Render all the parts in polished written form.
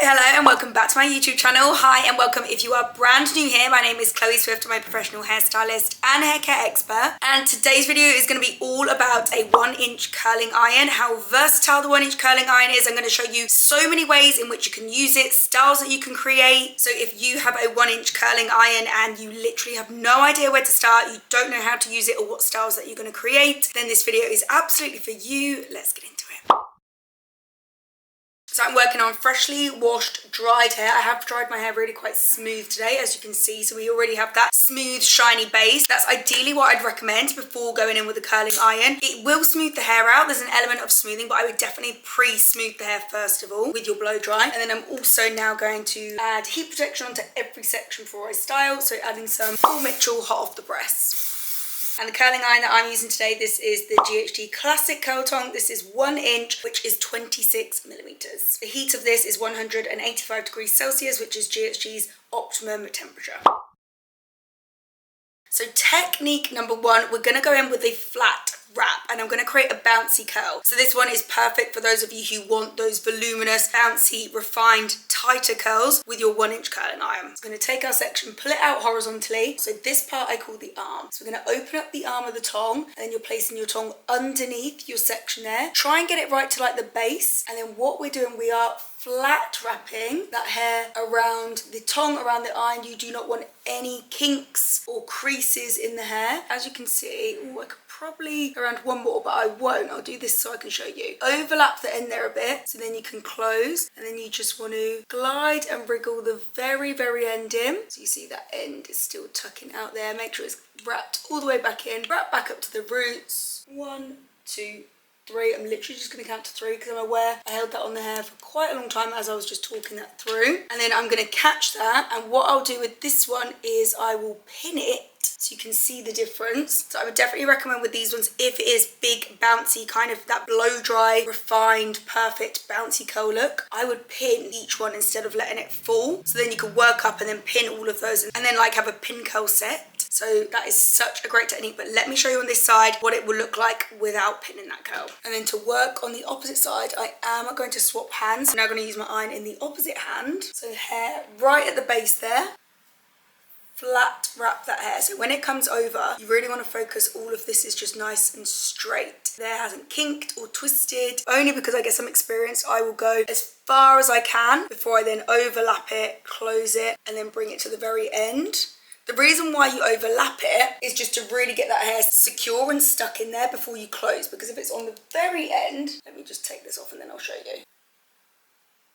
Hello and welcome back to my YouTube channel. Hi and welcome if you are brand new here. My name is Chloe Swift. I'm a professional hairstylist and hair care expert. And today's video is going to be all about a 1-inch curling iron, how versatile the 1-inch curling iron is. I'm going to show you so many ways in which you can use it, styles that you can create. So if you have a 1-inch curling iron and you literally have no idea where to start, you don't know how to use it or what styles that you're going to create, then this video is absolutely for you. Let's get into it. So I'm working on freshly washed, dried hair. I have dried my hair really quite smooth today, as you can see. So we already have that smooth, shiny base. That's ideally what I'd recommend before going in with a curling iron. It will smooth the hair out. There's an element of smoothing, but I would definitely pre-smooth the hair first of all with your blow dry. And then I'm also now going to add heat protection onto every section before I style. So adding some Paul Mitchell hot off the press. And the curling iron that I'm using today, this is the GHD Classic Curl Tong. This is 1 inch, which is 26 millimeters. The heat of this is 185 degrees Celsius, which is GHD's optimum temperature. So technique number one, we're gonna go in with a flat wrap and I'm going to create a bouncy curl. So this one is perfect for those of you who want those voluminous, bouncy, refined, tighter curls with your 1-inch curling iron. So I'm going to take our section, pull it out horizontally. So this part I call the arm. So we're going to open up the arm of the tong and then you're placing your tong underneath your section there. Try and get it right to like the base. And then what we're doing, we are flat wrapping that hair around the tong, around the iron. You do not want any kinks or creases in the hair. As you can see, I could probably around one more, but I won't. I'll do this so I can show you. Overlap the end there a bit, so then you can close, and then you just want to glide and wriggle the very, very end in. So you see that end is still tucking out there. Make sure it's wrapped all the way back in. Wrap back up to the roots. 1, 2, 3. I'm literally just going to count to 3 because I'm aware I held that on the hair for quite a long time as I was just talking that through. And then I'm going to catch that, and what I'll do with this one is I will pin it so you can see the difference. So I would definitely recommend with these ones, if it is big, bouncy, kind of that blow dry, refined, perfect, bouncy curl look, I would pin each one instead of letting it fall. So then you could work up and then pin all of those and then like have a pin curl set. So that is such a great technique, but let me show you on this side what it will look like without pinning that curl. And then to work on the opposite side, I am going to swap hands. I'm now going to use my iron in the opposite hand. So hair right at the base there. Flat wrap that hair. So when it comes over, you really want to focus all of this is just nice and straight. The hair hasn't kinked or twisted. Only because I guess I'm experienced, I will go as far as I can before I then overlap it, close it, and then bring it to the very end. The reason why you overlap it is just to really get that hair secure and stuck in there before you close, because if it's on the very end, let me just take this off and then I'll show you.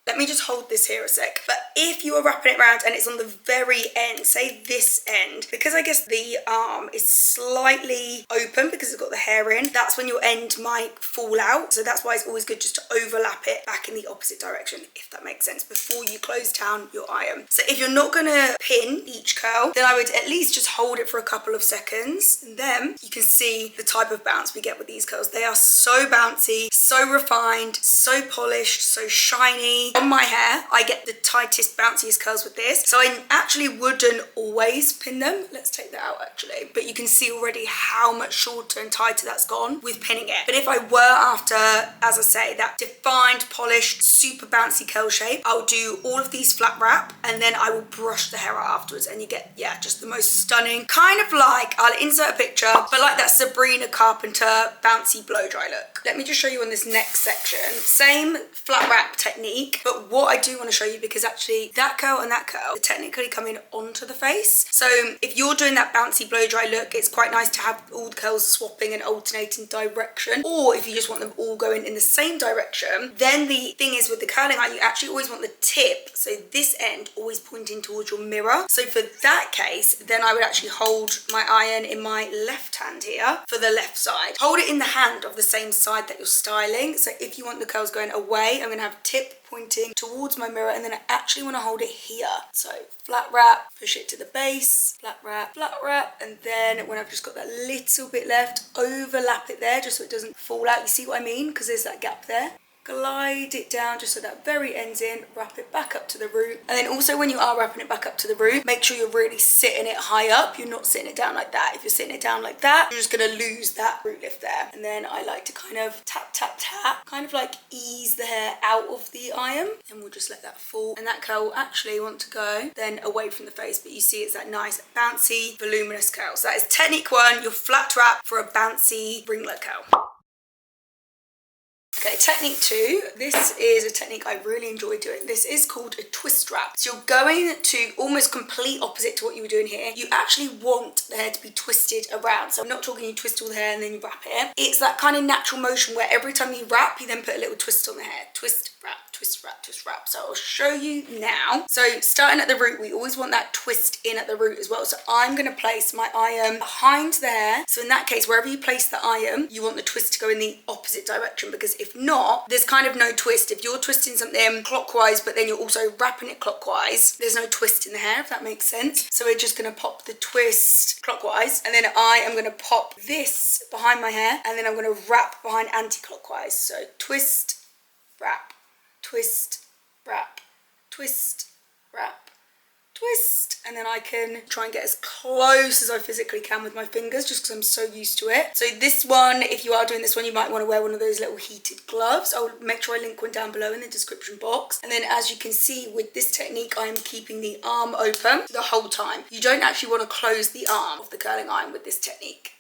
Let me just hold this here a sec. But if you are wrapping it around and it's on the very end, say this end, because I guess the arm is slightly open because it's got the hair in, that's when your end might fall out. So that's why it's always good just to overlap it back in the opposite direction, if that makes sense, before you close down your iron. So if you're not gonna pin each curl, then I would at least just hold it for a couple of seconds. And then you can see the type of bounce we get with these curls. They are so bouncy, so refined, so polished, so shiny. On my hair, I get the tightest, bounciest curls with this. So I actually wouldn't always pin them. Let's take that out actually. But you can see already how much shorter and tighter that's gone with pinning it. But if I were after, as I say, that defined, polished, super bouncy curl shape, I'll do all of these flat wrap and then I will brush the hair out afterwards and you get, yeah, just the most stunning, kind of like, I'll insert a picture, but like that Sabrina Carpenter bouncy blow dry look. Let me just show you on this next section. Same flat wrap technique, but what I do want to show you, because actually that curl and that curl are technically coming onto the face. So if you're doing that bouncy blow dry look, it's quite nice to have all the curls swapping and alternating direction. Or if you just want them all going in the same direction, then the thing is with the curling iron, you actually always want the tip, so this end always pointing towards your mirror. So for that case, then I would actually hold my iron in my left hand here for the left side. Hold it in the hand of the same side that you're styling. So if you want the curls going away, I'm going to have tip pointing towards my mirror, and then I actually want to hold it here. So flat wrap, push it to the base, flat wrap, and then when I've just got that little bit left, overlap it there just so it doesn't fall out. You see what I mean? Because there's that gap there. glide it down just so that very end's in, wrap it back up to the root. And then also when you are wrapping it back up to the root, make sure you're really sitting it high up. You're not sitting it down like that. If you're sitting it down like that, you're just gonna lose that root lift there. And then I like to kind of tap, tap, tap, kind of like ease the hair out of the iron, and we'll just let that fall. And that curl will actually want to go then away from the face, but you see it's that nice bouncy, voluminous curl. So that is technique 1, your flat wrap for a bouncy ringlet curl. Okay, technique 2, this is a technique I really enjoy doing. This is called a twist wrap. So you're going to almost complete opposite to what you were doing here. You actually want the hair to be twisted around. So I'm not talking you twist all the hair and then you wrap it. It's that kind of natural motion where every time you wrap, you then put a little twist on the hair. Twist, wrap, twist, wrap, twist, wrap. So I'll show you now. So starting at the root, we always want that twist in at the root as well. So I'm going to place my iron behind the hair. So in that case, wherever you place the iron, you want the twist to go in the opposite direction, because if not, there's kind of no twist. If you're twisting something clockwise, but then you're also wrapping it clockwise, there's no twist in the hair, if that makes sense. So we're just going to pop the twist clockwise, and then I am going to pop this behind my hair, and then I'm going to wrap behind anti-clockwise. So twist, wrap, twist, wrap, twist, wrap, twist, and then I can try and get as close as I physically can with my fingers, just because I'm so used to it. So this one, if you are doing this one, you might want to wear one of those little heated gloves. I'll make sure I link one down below in the description box. And then as you can see with this technique, I'm keeping the arm open the whole time. You don't actually want to close the arm of the curling iron with this technique.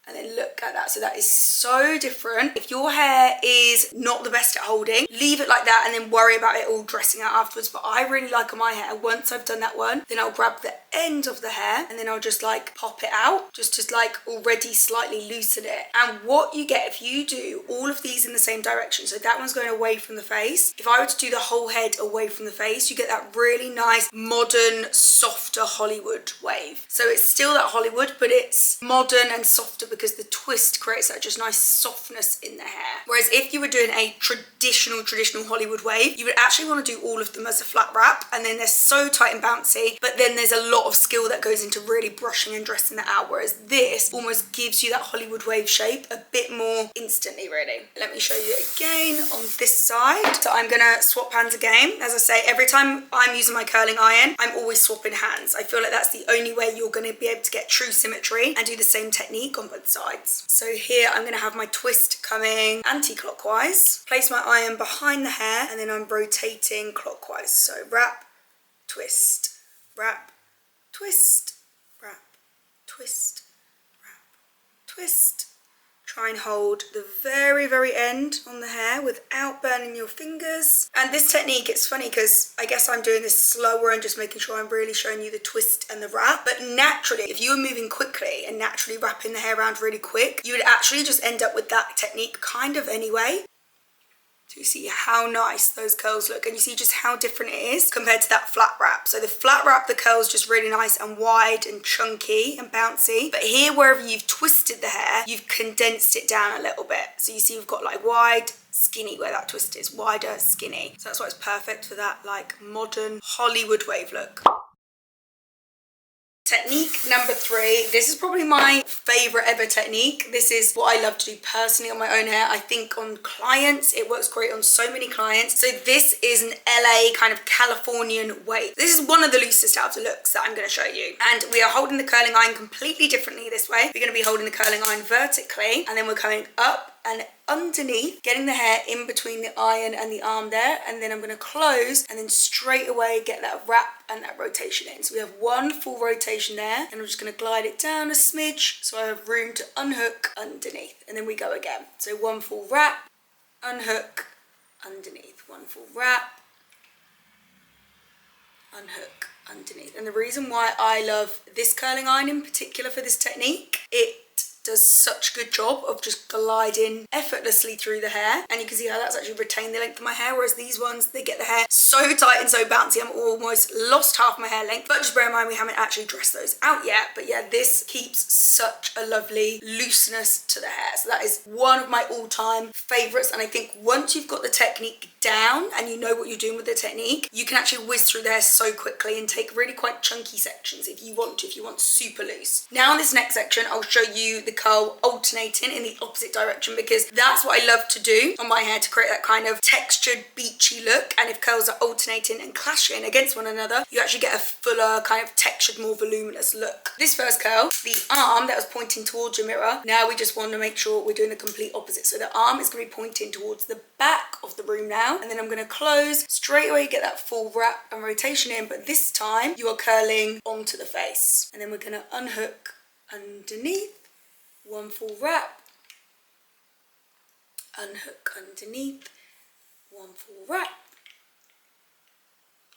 And then look at that. So that is so different. If your hair is not the best at holding, leave it like that and then worry about it all dressing out afterwards. But I really like on my hair, once I've done that one, then I'll grab the end of the hair and then I'll just like pop it out, just to like already slightly loosen it. And what you get if you do all of these in the same direction, so that one's going away from the face. If I were to do the whole head away from the face, you get that really nice, modern, softer Hollywood wave. So it's still that Hollywood, but it's modern and softer because the twist creates that just nice softness in the hair. Whereas if you were doing a traditional Hollywood wave, you would actually want to do all of them as a flat wrap, and then they're so tight and bouncy, but then there's a lot of skill that goes into really brushing and dressing that out, whereas this almost gives you that Hollywood wave shape a bit more instantly, really. Let me show you again on this side. So I'm gonna swap hands again. As I say, every time I'm using my curling iron, I'm always swapping hands. I feel like that's the only way you're gonna be able to get true symmetry and do the same technique on both sides. So here I'm going to have my twist coming anti-clockwise, place my iron behind the hair, and then I'm rotating clockwise. So wrap, twist, wrap, twist, wrap, twist, wrap, twist. Try and hold the very, very end on the hair without burning your fingers. And this technique, it's funny because I guess I'm doing this slower and just making sure I'm really showing you the twist and the wrap. But naturally, if you were moving quickly and naturally wrapping the hair around really quick, you would actually just end up with that technique kind of anyway. So you see how nice those curls look, and you see just how different it is compared to that flat wrap. So the flat wrap, the curls just really nice and wide and chunky and bouncy. But here, wherever you've twisted the hair, you've condensed it down a little bit. So you see you've got like wide, skinny where that twist is, wider, skinny. So that's why it's perfect for that like modern Hollywood wave look. Technique number 3, this is probably my favorite ever technique. This is what I love to do personally on my own hair. I think on clients, it works great on so many clients. So this is an LA kind of Californian wave. This is one of the loosest out of the looks that I'm going to show you. And we are holding the curling iron completely differently this way. We're going to be holding the curling iron vertically, and then we're coming up and underneath, getting the hair in between the iron and the arm there, and then I'm going to close and then straight away get that wrap and that rotation in. So we have one full rotation there, and I'm just going to glide it down a smidge so I have room to unhook underneath, and then we go again. So one full wrap, unhook, underneath, one full wrap, unhook, underneath. And the reason why I love this curling iron in particular for this technique, it does such a good job of just gliding effortlessly through the hair, and you can see how that's actually retained the length of my hair, whereas these ones, they get the hair so tight and so bouncy I'm almost lost half my hair length. But just bear in mind we haven't actually dressed those out yet, but yeah, this keeps such a lovely looseness to the hair. So that is one of my all-time favorites, and I think once you've got the technique down and you know what you're doing with the technique, you can actually whiz through the hair so quickly and take really quite chunky sections if you want to, if you want super loose. Now in this next section I'll show you the curl alternating in the opposite direction, because that's what I love to do on my hair to create that kind of textured beachy look. And if curls are alternating and clashing against one another, you actually get a fuller kind of textured, more voluminous look. This first curl, the arm that was pointing towards your mirror, now we just want to make sure we're doing the complete opposite. So the arm is going to be pointing towards the back of the broom now, and then I'm going to close straight away, get that full wrap and rotation in, but this time you are curling onto the face. And then we're going to unhook underneath, one full wrap, unhook underneath, one full wrap,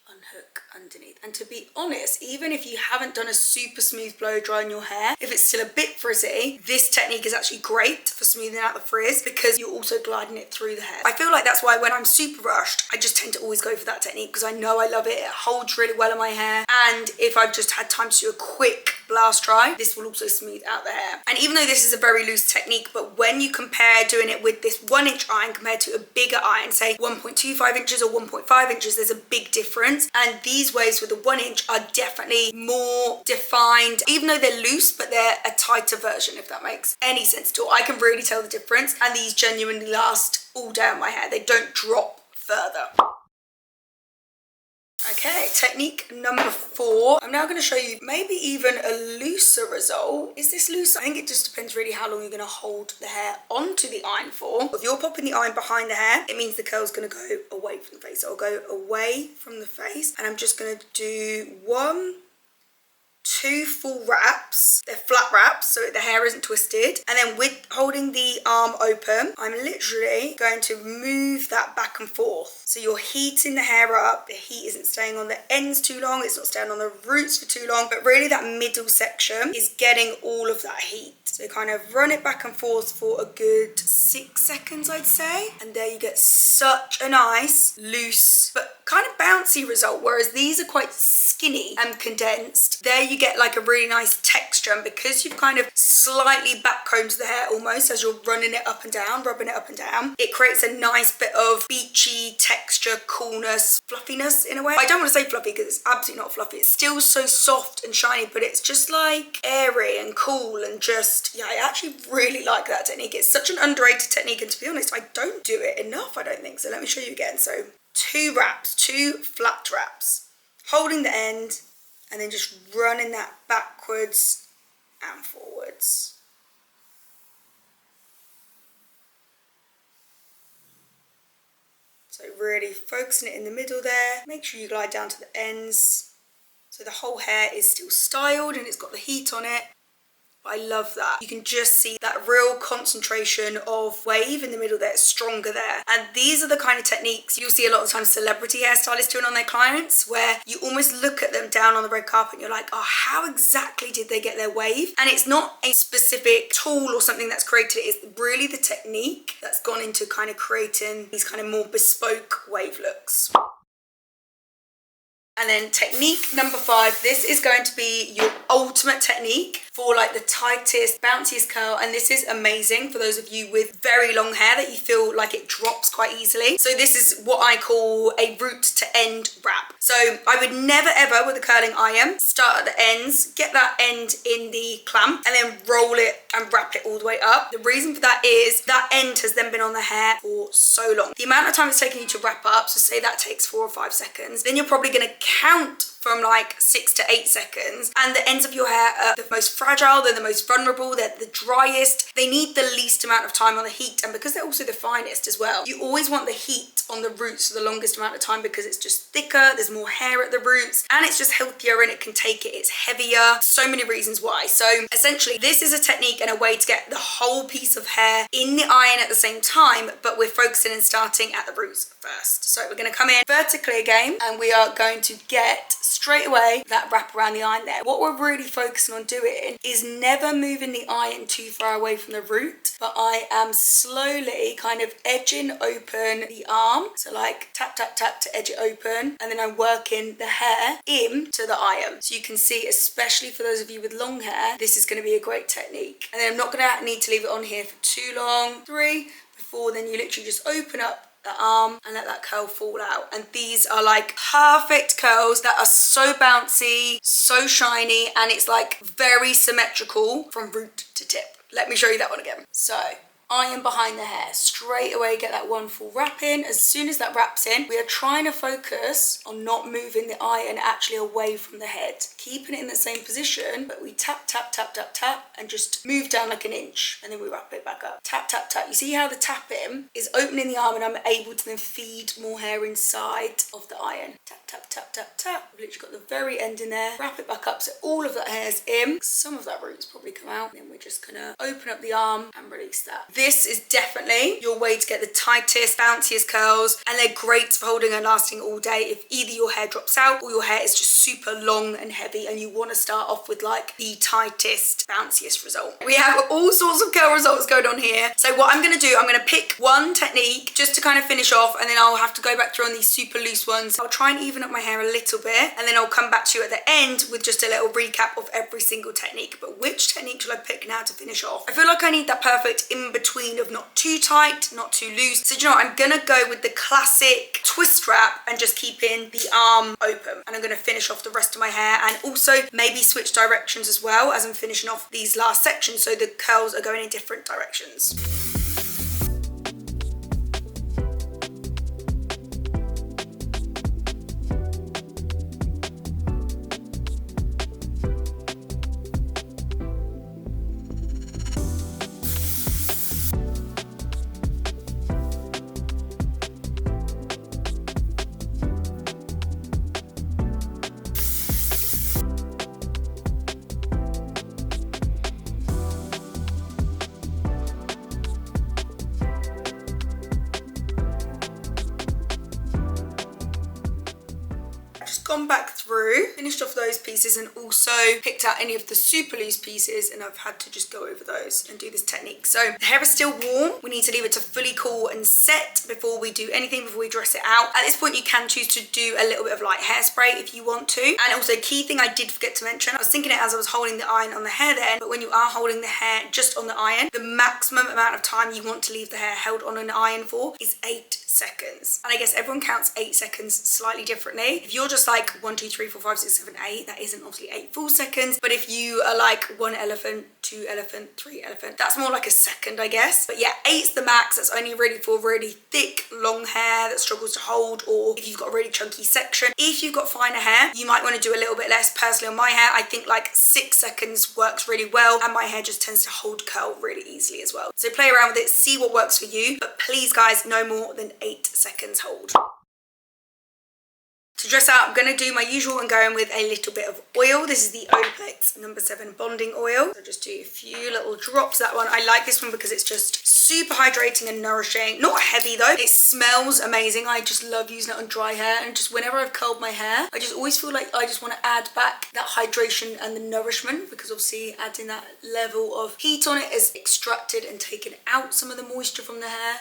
unhook underneath. And to be honest, even if you haven't done a super smooth blow dry on your hair, if it's still a bit frizzy, this technique is actually great for smoothing out the frizz, because you're also gliding it through the hair. I feel like that's why when I'm super rushed, I just tend to always go for that technique, because I know I love it. It holds really well in my hair, and if I've just had time to do a quick blast dry, this will also smooth out the hair. And even though this is a very loose technique, but when you compare doing it with this 1-inch iron compared to a bigger iron, say 1.25 inches or 1.5 inches, there's a big difference. And these waves with the 1-inch are definitely more defined, even though they're loose, but they're a tighter version, if that makes any sense at all. I can really tell the difference, and these genuinely last all day on my hair. They don't drop further. Okay, technique number 4. I'm now going to show you maybe even a looser result. Is this looser? I think it just depends really how long you're going to hold the hair onto the iron for. If you're popping the iron behind the hair, it means the curl's going to go away from the face. So I'll go away from the face, and I'm just going to do 1, 2 full wraps. They're flat wraps, so the hair isn't twisted. And then with holding the arm open, I'm literally going to move that back and forth. So you're heating the hair up. The heat isn't staying on the ends too long. It's not staying on the roots for too long. But really that middle section is getting all of that heat. So kind of run it back and forth for a good 6 seconds, I'd say. And there you get such a nice, loose, but kind of bouncy result. Whereas these are quite skinny and condensed. There you get like a really nice texture, and because you've kind of slightly backcombed the hair almost as you're running it up and down, rubbing it up and down, it creates a nice bit of beachy texture, coolness, fluffiness in a way. I don't want to say fluffy because it's absolutely not fluffy. It's still so soft and shiny, but it's just like airy and cool, and just, yeah, I actually really like that technique. It's such an underrated technique, and to be honest, I don't do it enough, I don't think. So let me show you again. So 2 wraps, 2 flat wraps, holding the end, and then just running that backwards and forwards. So really focusing it in the middle there. Make sure you glide down to the ends so the whole hair is still styled and it's got the heat on it. I love that. You can just see that real concentration of wave in the middle there. It's stronger there. And these are the kind of techniques you'll see a lot of times celebrity hairstylists doing on their clients, where you almost look at them down on the red carpet and you're like, oh, how exactly did they get their wave? And it's not a specific tool or something that's created it. It's really the technique that's gone into kind of creating these kind of more bespoke wave looks. And then technique number 5, this is going to be your ultimate technique for like the tightest, bounciest curl. And this is amazing for those of you with very long hair that you feel like it drops quite easily. So this is what I call a root to end wrap. So I would never ever with a curling iron start at the ends, get that end in the clamp, and then roll it and wrap it all the way up. The reason for that is that end has then been on the hair for so long. The amount of time it's taking you to wrap up, so say that takes 4 or 5 seconds, then you're probably going to count from like 6 to 8 seconds, and the ends of your hair are the most fragile, they're the most vulnerable, they're the driest, they need the least amount of time on the heat, and because they're also the finest as well, you always want the heat on the roots for the longest amount of time, because it's just thicker, there's more hair at the roots, and it's just healthier and it can take it, it's heavier, so many reasons why. So essentially this is a technique and a way to get the whole piece of hair in the iron at the same time, but we're focusing and starting at the roots first. So we're going to come in vertically again, and we are going to get straight away that wrap around the iron there. What we're really focusing on doing is never moving the iron too far away from the root, but I am slowly kind of edging open the arm, so like tap tap tap to edge it open, and then I'm working the hair into the iron. So you can see, especially for those of you with long hair, this is going to be a great technique. And then I'm not going to need to leave it on here for too long, 3 before then you literally just open up the arm and let that curl fall out. And these are like perfect curls that are so bouncy, so shiny, and it's like very symmetrical from root to tip. let me show you that one again. So iron behind the hair, straight away get that one full wrap in. As soon as that wraps in, we are trying to focus on not moving the iron actually away from the head, keeping it in the same position, but we tap, tap, tap, tap, tap, and just move down like an inch, and then we wrap it back up. Tap, tap, tap. You see how the tapping is opening the arm, and I'm able to then feed more hair inside of the iron. Tap, tap, tap, tap, tap. I've literally got the very end in there. Wrap it back up so all of that hair's in. Some of that root's probably come out. And then we're just gonna open up the arm and release that. This is definitely your way to get the tightest, bounciest curls, and they're great for holding and lasting all day if either your hair drops out or your hair is just super long and heavy and you want to start off with like the tightest, bounciest result. We have all sorts of curl results going on here. So what I'm going to do, I'm going to pick one technique just to kind of finish off, and then I'll have to go back through on these super loose ones. I'll try and even up my hair a little bit, and then I'll come back to you at the end with just a little recap of every single technique. But which technique should I pick now to finish off? I feel like I need that perfect in between of not too tight, not too loose. So do you know what? I'm gonna go with the classic twist wrap and just keeping the arm open. And I'm gonna finish off the rest of my hair, and also maybe switch directions as well as I'm finishing off these last sections so the curls are going in different directions. Gone back through, finished off those pieces, and also picked out any of the super loose pieces, and I've had to just go over those and do this technique. So the hair is still warm. We need to leave it to fully cool and set before we do anything, before we dress it out. At this point you can choose to do a little bit of light hairspray if you want to. And also, key thing I did forget to mention, I was thinking it as I was holding the iron on the hair then, but when you are holding the hair just on the iron, the maximum amount of time you want to leave the hair held on an iron for is 8 seconds. And I guess everyone counts 8 seconds slightly differently. If you're just like 1, 2, 3, 4, 5, 6, 7, 8, that isn't obviously 8 full seconds. But if you are like 1 elephant, 2 elephant, 3 elephant, that's more like a second, I guess. But yeah, 8's the max. That's only really for really thick, long hair that struggles to hold, or if you've got a really chunky section. If you've got finer hair, you might want to do a little bit less. Personally, on my hair, I think like 6 seconds works really well, and my hair just tends to hold curl really easily as well. So play around with it, see what works for you, but please guys, no more than 8 seconds hold. To dress out, I'm going to do my usual and going with a little bit of oil. This is the Olaplex No. 7 bonding oil. So just do a few little drops. That one, I like this one because it's just super hydrating and nourishing. Not heavy though. It smells amazing. I just love using it on dry hair, and just whenever I've curled my hair, I just always feel like I just want to add back that hydration and the nourishment, because obviously adding that level of heat on it has extracted and taken out some of the moisture from the hair.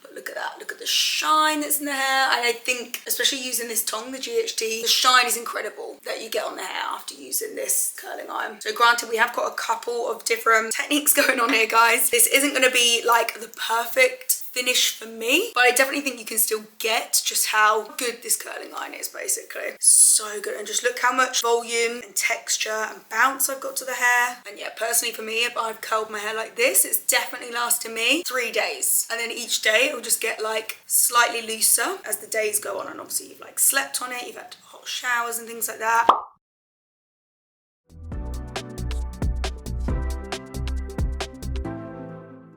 But look at that. Look at the shine that's in the hair. And I think, especially using this tongue, the GHD, the shine is incredible that you get on the hair after using this curling iron. So granted, we have got a couple of different techniques going on here, guys. This isn't going to be like the perfect finish for me, but I definitely think you can still get just how good this curling iron is, basically. So good. And just look how much volume and texture and bounce I've got to the hair. And yeah, personally for me, if I've curled my hair like this, it's definitely lasted me 3 days. And then each day it'll just get like slightly looser as the days go on, and obviously you've like slept on it, you've had hot showers and things like that.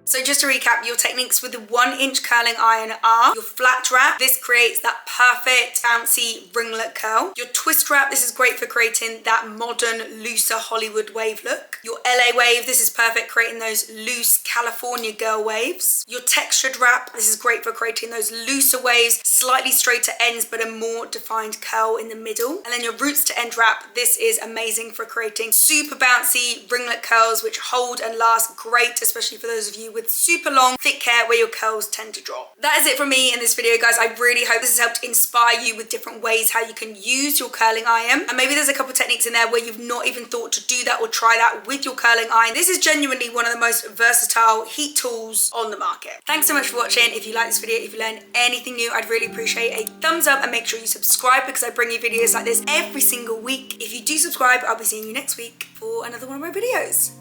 So just to recap, your techniques with the 1-inch curling iron are your flat wrap. This creates that perfect bouncy ringlet curl. Your twist wrap, this is great for creating that modern, looser Hollywood wave look. Your LA wave, this is perfect creating those loose California girl waves. Your textured wrap, this is great for creating those looser waves, slightly straighter ends, but a more defined curl in the middle. And then your roots to end wrap, this is amazing for creating super bouncy ringlet curls, which hold and last great, especially for those of you with super long, thick hair where your curls tend to drop. That is it from me in this video, guys. I really hope this has helped inspire you with different ways how you can use your curling iron. And maybe there's a couple techniques in there where you've not even thought to do that or try that with your curling iron. This is genuinely one of the most versatile heat tools on the market. Thanks so much for watching. If you like this video, if you learned anything new, I'd really appreciate a thumbs up, and make sure you subscribe because I bring you videos like this every single week. If you do subscribe, I'll be seeing you next week for another one of my videos.